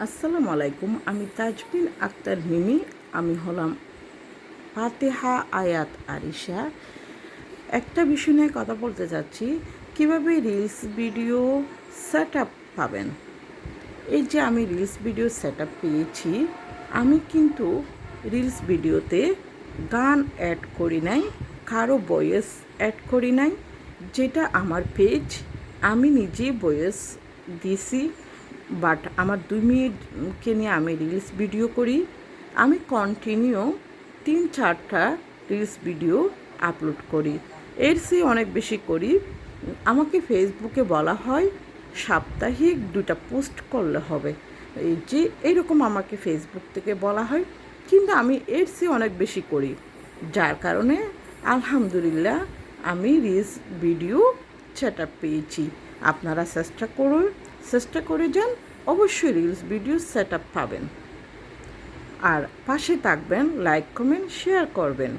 আসসালামু আলাইকুম। আমি তাজবিন আক্তার মিমি। আমি হলাম ফাতিহা আয়াত আরিশা। একটা বিষয় নিয়ে কথা বলতে চাচ্ছি, কিভাবে রিলস ভিডিও সেট আপ পাবেন। এই যে আমি রিলস ভিডিও সেট আপ পেয়েছি, আমি কিন্তু রিলস ভিডিওতে গান অ্যাড করি নাই, কারো ভয়েস অ্যাড করি নাই। যেটা আমার পেজ, আমি নিজে ভয়েস দিছি, বাট আমার 2 মিনিটকে নিয়ে আমি রিলস ভিডিও করি। আমি কন্টিনিউ 3-4টা রিলস ভিডিও আপলোড করি, এর চেয়ে অনেক বেশি করি। আমাকে ফেসবুকে বলা হয় সাপ্তাহিক 2টা পোস্ট করলে হবে, এই যে এরকম আমাকে ফেসবুক থেকে বলা হয়, কিন্তু আমি এর চেয়ে অনেক বেশি করি। যার কারণে আলহামদুলিল্লাহ আমি রিলস ভিডিও সেট আপ পেয়েছি। আপনারা চেষ্টা করে যান, অবশ্যই রিলস ভিডিও সেট আপ পাবেন। আর পাশে থাকবেন, লাইক কমেন্ট শেয়ার করবেন।